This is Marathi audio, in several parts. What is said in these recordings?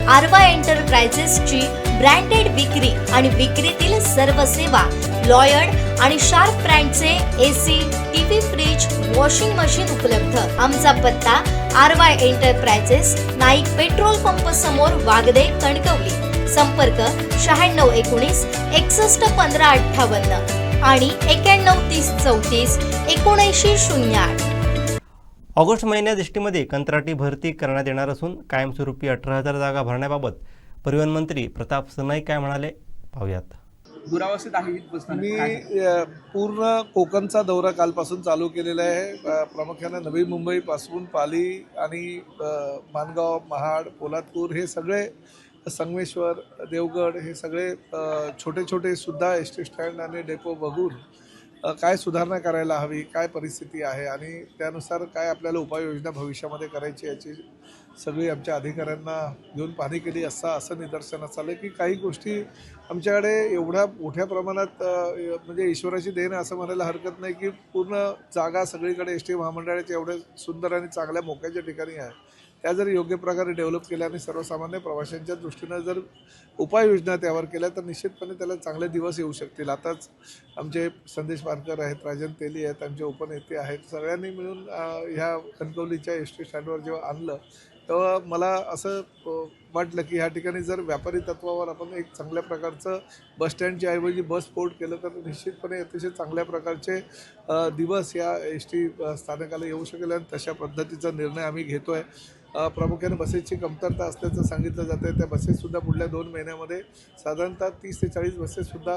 आरवा एंटरप्राइजेसची ब्रँडेड विक्री आणि विक्रीतील सर्व सेवा, लॉयड आणि शार्प ब्रँडचे AC, TV, fridge, washing machine उपलब्ध। आमचा पत्ता Aarva enterprises, Naik petrol pump समोर, वागदे, कणकवली। संपर्क 9619 61 15 58 आणि 91 30 34 7908। ऑगस्ट महिन्यात एसटीमध्ये कंत्राटी भरती करण्यात येणार असून कायमस्वरूपी 18,000 जागा भरण्याबाबत परिवहन मंत्री प्रताप सरनाईक काय म्हणाले पाहूयात। दुरावस्थेत आहे ही बस मी पूर्ण कोकणचा दौरा कालपासून चालू केलेला आहे। प्रामुख्याने नवी मुंबईपासून पाली आणि मानगाव, महाड, पोलादपूर हे सगळे, संगमेश्वर, देवगड हे सगळे छोटे छोटे सुद्धा एस टी स्टँड आणि डेपो बघून काय सुधारणा करायला हवी, काय परिस्थिती आहे आणि त्यानुसार काय आपल्याला उपाययोजना भविष्यामध्ये करायची याची सगळी आमच्या अधिकाऱ्यांना घेऊन पाहणी केली असता असं निदर्शनास आलं की काही गोष्टी आमच्याकडे एवढ्या मोठ्या प्रमाणात म्हणजे ईश्वराची देण असं म्हणायला हरकत नाही की पूर्ण जागा सगळीकडे एस टी महामंडळाच्या एवढ्या सुंदर आणि चांगल्या मोक्याच्या ठिकाणी आहे। त्या जर योग्य प्रकारे डेव्हलप केल्या आणि सर्वसामान्य प्रवाशांच्या दृष्टीनं जर उपाययोजना त्यावर केल्या तर निश्चितपणे त्याला चांगले दिवस येऊ शकतील। आताच आमचे संदेश पारकर आहेत, राजन तेली आहेत, आमचे उपनेते आहेत, सगळ्यांनी मिळून ह्या कणकवलीच्या एस टी स्टँडवर जेव्हा आणलं तेव्हा मला असं वाटलं की ह्या ठिकाणी जर व्यापारी तत्वावर आपण एक चांगल्या प्रकारचं बसस्टँडच्या ऐवजी बस पोर्ट केलं तर निश्चितपणे अतिशय चांगल्या प्रकारचे दिवस या एस टी स्थानकाला येऊ शकेल आणि तशा पद्धतीचा निर्णय आम्ही घेतो आहे। प्रामुख्याने बसेसची कमतरता असल्याचं सांगितलं जातं आहे। त्या बसेससुद्धा पुढल्या 2 महिन्यामध्ये साधारणतः 30 ते 40 बसेससुद्धा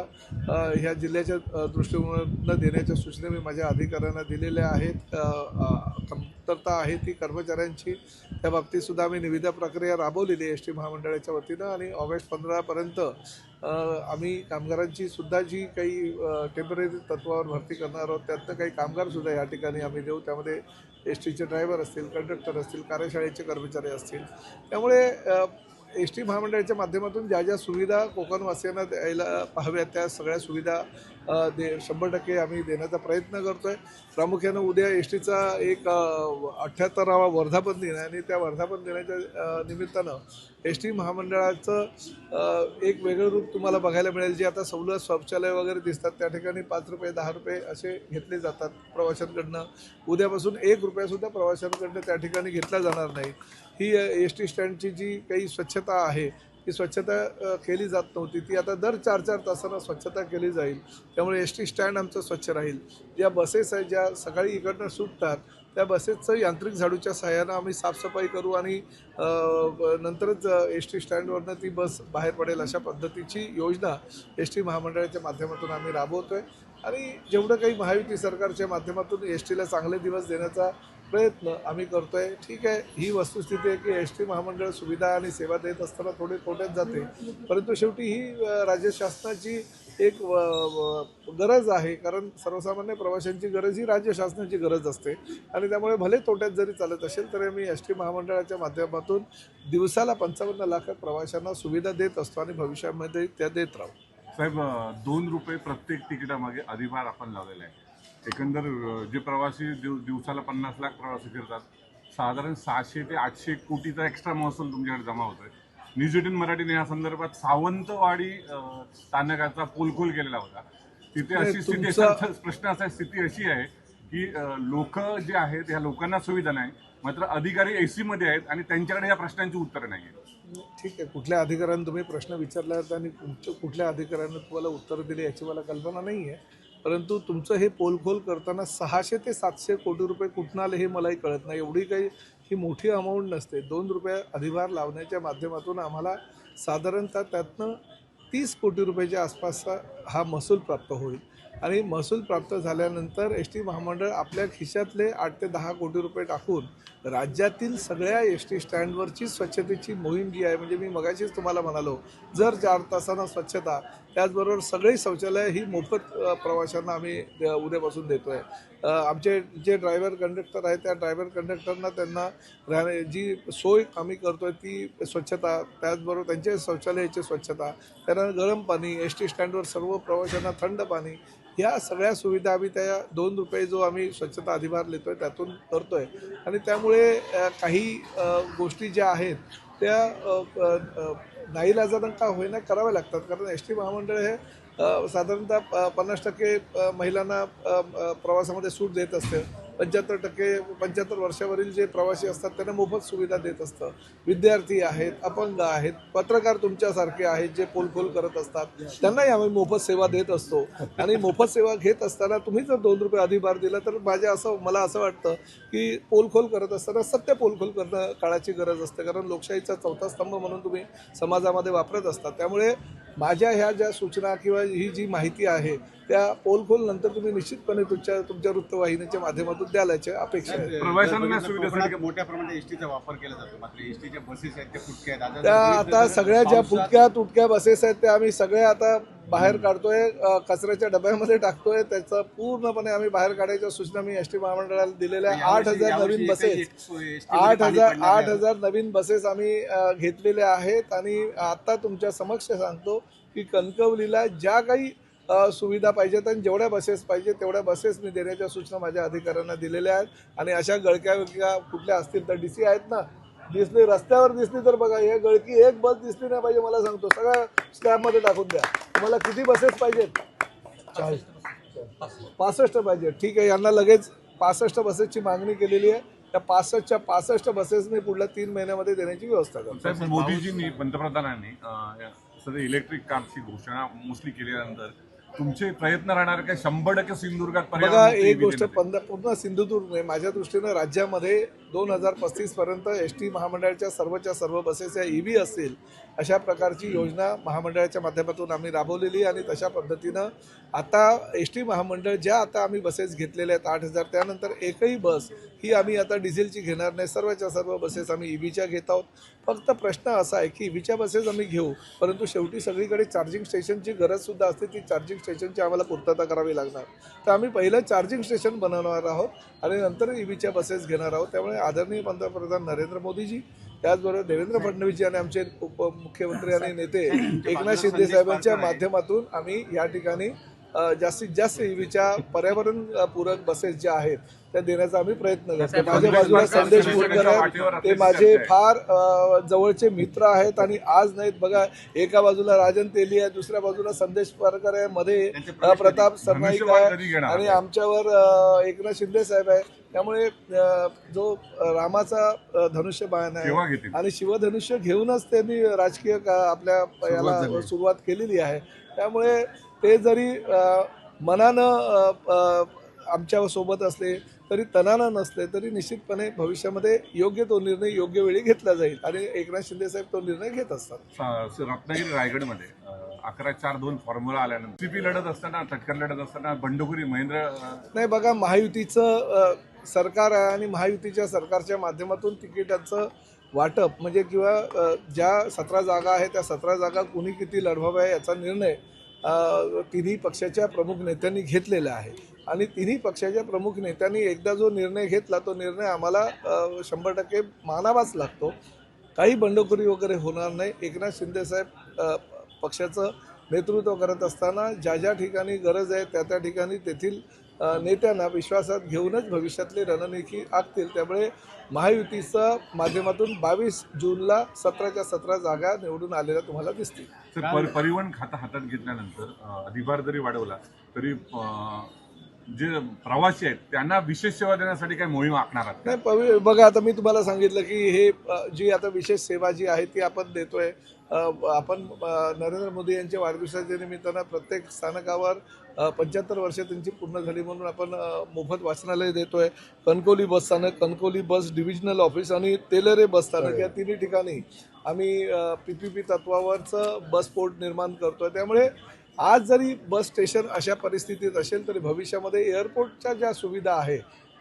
ह्या जिल्ह्याच्या दृष्टीकोनातून देण्याच्या सूचना मी माझ्या अधिकाऱ्यांना दिलेल्या आहेत। कमतरता आहे ती कर्मचाऱ्यांची, त्या बाबतीतसुद्धा आम्ही निविदा प्रक्रिया राबवलेली आहे एस टी महामंडळाच्या वतीनं आणि ऑगस्ट 15पर्यंत आम्ही कामगारांची सुद्धा जी काही टेम्पररी तत्वावर भरती करणार आहोत त्यातनं काही कामगारसुद्धा या ठिकाणी आम्ही देऊ। त्यामध्ये एस टीचे ड्रायव्हर असतील, कंडक्टर असतील, कार्यशाळेचे कर्मचारी असतील। त्यामुळे एस टी महामंडळाच्या माध्यमातून ज्या ज्या सुविधा कोकणवासियांना द्यायला हव्यात त्या सगळ्या सुविधा 100% आम्ही देण्याचा प्रयत्न करतो आहे। प्रामुख्यानं उद्या एस टीचा एक 78वा वर्धापन दिन आहे आणि त्या वर्धापन दिनाच्या निमित्तानं एस टी महामंडळाचं एक वेगळं रूप तुम्हाला बघायला मिळेल। जे आता सवलत शौचालय वगैरे दिसतात त्या ठिकाणी 5 रुपये 10 रुपये असे घेतले जातात प्रवाशांकडनं। उद्यापासून 1 रुपयासुद्धा प्रवाशांकडनं त्या ठिकाणी घेतला जाणार नाही। ही एस टी स्टँडची जी काही स्वच्छता आहे ती स्वच्छता केली जात नव्हती, ती आता दर 4-4 तासांना स्वच्छता केली जाईल। त्यामुळे एस टी स्टँड आमचं स्वच्छ राहील। ज्या बसेस आहेत ज्या सकाळी इकडनं सुटतात त्या बसेसचं यांत्रिक झाडूच्या सहाय्यानं आम्ही साफसफाई करू आणि नंतरच एस टी स्टँडवरनं ती बस बाहेर पडेल अशा पद्धतीची योजना एस टी महामंडळाच्या माध्यमातून आम्ही राबवतो आहे आणि जेवढं काही महायुती सरकारच्या माध्यमातून एस टीला चांगले दिवस देण्याचा प्रयत्न आम्ही करतो आहे। ठीक आहे, ही वस्तुस्थिती आहे की एस टी महामंडळ सुविधा आणि सेवा देत असताना थोडे तोट्यात जाते, परंतु शेवटी ही राज्य शासनाची एक गरज आहे। कारण सर्वसामान्य प्रवाशांची गरज ही राज्य शासनाची गरज असते आणि त्यामुळे भले तोट्यात जरी चालत असेल तरी आम्ही एस टी महामंडळाच्या माध्यमातून दिवसाला 55 लाख प्रवाशांना सुविधा देत असतो आणि भविष्यामध्ये त्या देत राहू। साहेब, 2 रुपये प्रत्येक तिकिटामागे अधिभार आपण लावलेला आहे। एकंदर जे प्रवासी दिवसाला 50 लाख प्रवासी फिरतात, साधारण 600 ते 800 कोटीचा एक्स्ट्रा महसूल तुमच्याकडे जमा होतोय। न्यूज 18 मराठीने या संदर्भात सावंतवाडी स्थानकाचा पोलखोल केलेला होता। तिथे अशी स्थिती, प्रश्न असा स्थिती अशी आहे की लोक जे आहेत ह्या लोकांना सुविधा नाही, मात्र अधिकारी एसी मध्ये आहेत आणि त्यांच्याकडे या प्रश्नांची उत्तरं नाही आहेत। ठीक आहे, कुठल्या अधिकाऱ्यांना तुम्ही प्रश्न विचारला आणि कुठल्या अधिकाऱ्यांना तुम्हाला उत्तर दिले याची मला कल्पना नाही आहे, परंतु तुमचं हे पोलखोल करताना 600 ते 700 कोटी रुपये कुठून आले हे मलाही कळत नाही। एवढी काही ही मोठी अमाऊंट नसते। 2 रुपये अधिभार लावण्याच्या माध्यमातून आम्हाला साधारणतः त्यातनं 30 कोटी रुपयाच्या आसपासचा हा महसूल प्राप्त होईल आणि महसूल प्राप्त झाल्यानंतर एस टी महामंडळ आपल्या खिशातले 8 ते 10 कोटी रुपये टाकून राज्यातील सगळ्या एस टी स्टँडवरची स्वच्छतेची मोहीम जी आहे, म्हणजे मी मगाशीच तुम्हाला म्हणालो जर 4 तासांना स्वच्छता, त्याचबरोबर सगळी शौचालय ही मोफत प्रवाशांना आम्ही उद्यापासून देतो आहे। आमचे जे ड्रायव्हर कंडक्टर आहेत त्या ड्रायव्हर कंडक्टरना त्यांना जी सोय आम्ही करतो आहे ती स्वच्छता, त्याचबरोबर त्यांच्या शौचालयाची स्वच्छता, त्यांना गरम पाणी, एस टी स्टँडवर सर्व प्रवाशांना थंड पाणी, ह्या सगळ्या सुविधा आम्ही त्या 2 रुपये जो आम्ही स्वच्छता अधिभार लेतो आहे त्यातून करतो आहे आणि त्यामुळे काही गोष्टी ज्या आहेत त्या नाईलाजानं का होईना कराव्या लागतात. कारण एस टी महामंडळ हे साधारणतः 50% महिलांना प्रवासामध्ये सूट देत असते. 75% वर्षावरील जे प्रवासी असतात त्यांना मोफत सुविधा देत असतं. विद्यार्थी आहेत, अपंग आहेत, पत्रकार तुमच्यासारखे आहेत जे पोलखोल करत असतात, त्यांनाही आम्ही मोफत सेवा देत असतो. आणि मोफत सेवा घेत असताना तुम्ही जर 2 रुपये अधिभार दिला तर मला असं वाटतं की पोलखोल करत असताना सत्य पोलखोल करणं काळाची गरज असते. कारण लोकशाहीचा चौथा स्तंभ म्हणून तुम्ही समाजामध्ये वापरत असतात. त्यामुळे माझ्या ह्या ज्या सूचना किंवा ही जी माहिती आहे त्या पोलखोल नंतर तुम्ही निश्चितपणे तुमच्या वृत्तवाहिनीच्या माध्यमातून द्यायची अपेक्षा आहे. प्रवाशांना सुविधेसाठी मोठ्या प्रमाणात एसटीचा वापर केला जातो, मात्र एसटीच्या बसेस आहेत त्या फुटक्या आहेत. त्या आता सगळ्या ज्या फुटक्या तुटक्या बसेस आहेत त्या आम्ही सगळ्या आता बाहेर काढतोय, कचऱ्याच्या डब्यामध्ये टाकतोय. त्याचं पूर्णपणे आम्ही बाहेर काढायच्या सूचना मी एस टी महामंडळाला दिलेल्या आहे. 8,000 नवीन बसेस 8,000 नवीन बसेस आम्ही घेतलेल्या आहेत. आणि आता तुमच्या समक्ष सांगतो की कणकवलीला ज्या काही सुविधा पाहिजेत आणि जेवढ्या बसेस पाहिजे तेवढ्या बसेस मी देण्याच्या सूचना माझ्या अधिकाऱ्यांना दिलेल्या आहेत. आणि अशा गळक्या कुठल्या असतील तर DC आहेत ना, दिसली रस्त्यावर दिसली तर बघा, हे गळकी एक बस दिसली नाही पाहिजे. मला सांगतो सगळ्या स्लॅबमध्ये टाकून द्या. तुम्हाला किती बसेस पाहिजेत? 65 पाहिजे. ठीक आहे, यांना लगेच 65 बसेसची मागणी केलेली आहे. त्या 65 बसेस मी पुढल्या 3 महिन्यामध्ये देण्याची व्यवस्था करतो. साहेब, मोदीजींनी पंतप्रधानांनी सध्या इलेक्ट्रिक कारची घोषणा मोस्टली केल्यानंतर तुमचे प्रयत्न राहणार काय 100% सिंधुदुर्गात बघा, एक गोष्ट पूर्ण सिंधुदुर्ग नाही, माझ्या दृष्टीनं राज्यामध्ये 2035 पर्यंत एस टी महामंडळाच्या सर्व बसेस या EV असतील अशा प्रकारची योजना महामंडळाच्या माध्यमातून आम्ही राबवलेली. आणि तशा पद्धतीनं आता एस टी महामंडळ ज्या आता आम्ही बसेस घेतलेल्या आहेत 8,000, त्यानंतर एकही बस ही आम्ही आता डिझेलची घेणार नाही. सर्व बसेस आम्ही EVच्या घेत आहोत. फक्त प्रश्न असा आहे की EVच्या बसेस आम्ही घेऊ, परंतु शेवटी सगळीकडे चार्जिंग स्टेशनची गरजसुद्धा असते. ती चार्जिंग स्टेशनची आम्हाला पूर्तता करावी लागणार. तर आम्ही पहिलं चार्जिंग स्टेशन बनवणार आहोत आणि नंतर EVच्या बसेस घेणार आहोत. त्यामुळे आदरणीय पंतप्रधान नरेंद्र मोदीजी, त्याचबरोबर देवेंद्र फडणवीसजी आणि आमचे उपमुख्यमंत्री आणि नेते एकनाथ शिंदे साहेबांच्या माध्यमातून आम्ही या ठिकाणी जास्तीत जास्त EVच्या पर्यावरण पूरक बसेस ज्या आहेत त्या देण्याचा आम्ही प्रयत्न करतो. माझ्या बाजूला संदेश बोरकर आहेत, ते माझे फार जवळचे मित्र आहेत. आणि आज नाहीत बघा, एका बाजूला राजन तेली आहे, दुसऱ्या बाजूला संदेश बोरकर आहे, मध्ये प्रताप सरनाईक आहे आणि आमच्यावर एकनाथ शिंदे साहेब आहे. त्यामुळे जो रामाचा धनुष्यबाण आहे आणि शिवधनुष्य घेऊनच त्यांनी राजकीय आपल्या याला सुरुवात केलेली आहे. त्यामुळे ते जरी मनानं आमच्या सोबत असले तरी तणानं नसले तरी निश्चितपणे भविष्यामध्ये योग्य तो निर्णय योग्य वेळी घेतला जाईल आणि एकनाथ शिंदे साहेब तो निर्णय घेत असतात. रत्नागिरी रायगडमध्ये 11-4-2 फॉर्म्युला आल्यानंतर CP लढत असताना, तटकर लढत असताना बंडखोरी महेंद्र नाही बघा, महायुतीचं सरकार आहे आणि महायुतीच्या सरकारच्या माध्यमातून तिकिटाचं वाटप म्हणजे किंवा ज्या 17 जागा आहेत त्या 17 जागा कुणी किती लढवाव्या याचा निर्णय तिन्ही पक्षाच्या प्रमुख नेत्यांनी घेतलेला आहे. आणि तिन्ही पक्षाच्या प्रमुख नेत्यांनी एकदा जो निर्णय घेतला तो निर्णय आम्हाला 100% मानावाच लागतो. काही बंडखोरी वगैरे होणार नाही. एकनाथ शिंदे साहेब पक्षाचं नेतृत्व करत असताना ज्या ठिकाणी गरज आहे त्या ठिकाणी तेथील नेत्यांना विश्वासात घेऊनच भविष्यातली रणनीती आखतील. त्यामुळे महायुतीच्या माध्यमातून 22 जूनला 17च्या 17 जागा निवडून आलेल्या तुम्हाला दिसतील. परिवहन खातं हातात घेतल्यानंतर अधिभार जरी वाढवला तरी जे प्रवासी आहेत त्यांना विशेष सेवा देण्यासाठी काही मोहीम आखणार आहात? नाही बघा, आता मी तुम्हाला सांगितलं की हे जी आता विशेष सेवा जी आहे ती आपण देतोय. आपण नरेंद्र मोदी यांच्या वाढदिवसाच्या निमित्तानं प्रत्येक स्थानकावर 75 वर्ष त्यांची पूर्ण झाली म्हणून आपण मोफत वाचनालय देतोय. कणकवली बस स्थानक, कणकवली बस डिव्हिजनल ऑफिस आणि तेलरे बस स्थानक या तिन्ही ठिकाणी आम्ही PPP तत्वावरचं बस पोर्ट निर्माण करतोय. त्यामुळे आज जरी बस स्टेशन अशा परिस्थितीत असेल तरी भविष्यामध्ये एअरपोर्टच्या ज्या सुविधा आहे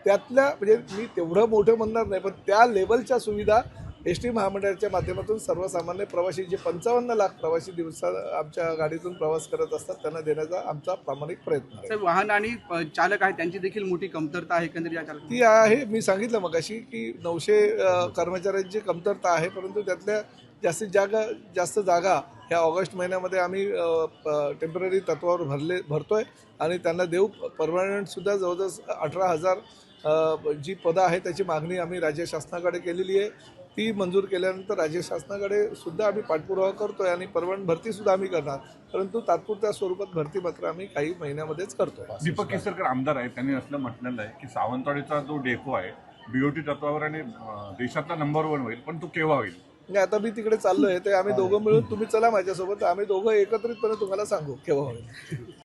त्यातल्या म्हणजे मी तेवढं मोठं म्हणणार नाही पण त्या लेवलच्या सुविधा एस टी महामंडळाच्या माध्यमातून सर्वसामान्य प्रवासी जे 55 लाख प्रवासी दिवसा आमच्या गाडीतून प्रवास करत असतात त्यांना देण्याचा आमचा प्रामाणिक प्रयत्न आहे. वाहन आणि चालक आहे त्यांची देखील मोठी कमतरता आहे एकंदरीत या चालक ती आहे. मी सांगितलं मगाशी की 900 कर्मचाऱ्यांची कमतरता आहे परंतु त्यातल्या जास्त जागा ह्या ऑगस्ट महिन्यामध्ये आम्ही टेम्पररी तत्वावर भरतोय आणि त्यांना देऊ. परमनंटसुद्धा जवळजवळ 18,000 जी पदं आहे त्याची मागणी आम्ही राज्य शासनाकडे केलेली आहे. ती मंजूर केल्यानंतर राज्य शासनाकडे सुद्धा आम्ही पाठपुरावा करतोय आणि परवानगी भरती सुद्धा आम्ही करणार, परंतु तात्पुरत्या स्वरूपात भरती मात्र आम्ही काही महिन्यामध्येच करतो. दीपक केसरकर आमदार आहेत, त्यांनी असलं म्हटलेलं आहे की सावंतवाडीचा जो डेपो आहे बीओटी तत्वावर आणि देशातला नंबर 1 होईल, पण तो केव्हा होईल? म्हणजे आता मी तिकडे चाललोय, ते आम्ही दोघं मिळून, तुम्ही चला माझ्यासोबत, आम्ही दोघं एकत्रितपणे तुम्हाला सांगू केव्हा होईल.